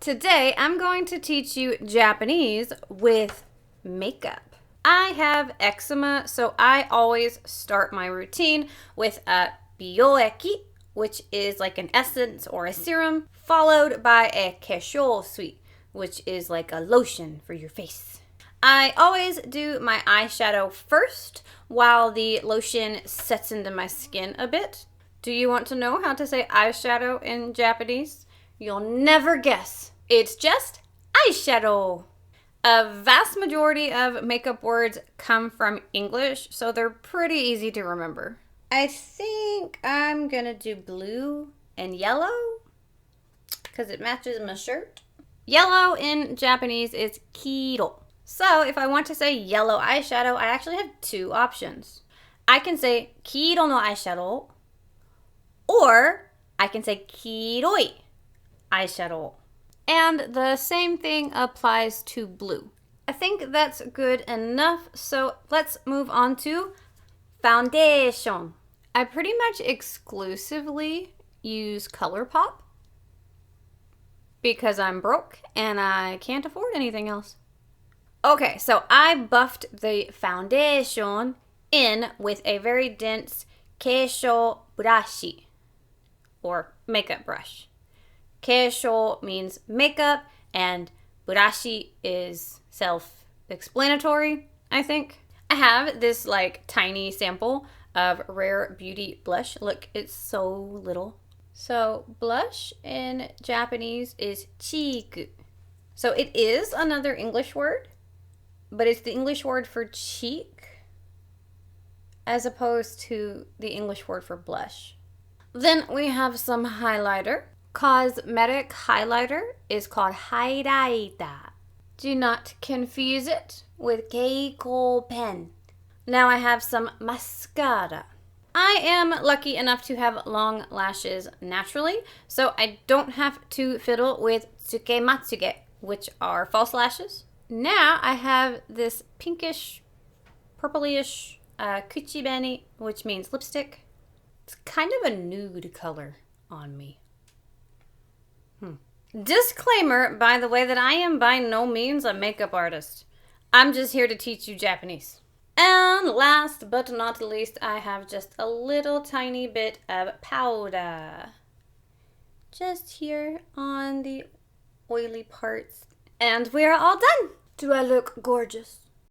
Today, I'm going to teach you Japanese with makeup. I have eczema, so I always start my routine with a bioeki, which is like an essence or a serum, followed by a kesho sui, which is like a lotion for your face. I always do my eyeshadow first while the lotion sets into my skin a bit. Do you want to know how to say eyeshadow in Japanese? You'll never guess. It's just eyeshadow. A vast majority of makeup words come from English, so they're pretty easy to remember. I think I'm gonna do blue and yellow because it matches my shirt. Yellow in Japanese is kiro. So if I want to say yellow eyeshadow, I actually have two options. I can say kiro no eyeshadow, or I can say kiroi eyeshadow. And the same thing applies to blue. I think that's good enough, so let's move on to foundation. I pretty much exclusively use ColourPop because I'm broke and I can't afford anything else. Okay, so I buffed the foundation in with a very dense keisho brush or makeup brush. Keisho means makeup and burashi is self-explanatory, I think. I have this like tiny sample of Rare Beauty blush. Look, it's so little. So blush in Japanese is chiku. So it is another English word, but it's the English word for cheek as opposed to the English word for blush. Then we have some highlighter. Cosmetic highlighter is called highlighter. Do not confuse it with Keiko pen. Now I have some mascara. I am lucky enough to have long lashes naturally, so I don't have to fiddle with tsukematsuge, which are false lashes. Now I have this pinkish, purplyish kuchibeni, which means lipstick. It's kind of a nude color on me. Disclaimer, by the way, that I am by no means a makeup artist. I'm just here to teach you Japanese. And last but not least, I have just a little tiny bit of powder. Just here on the oily parts. And we are all done. Do I look gorgeous?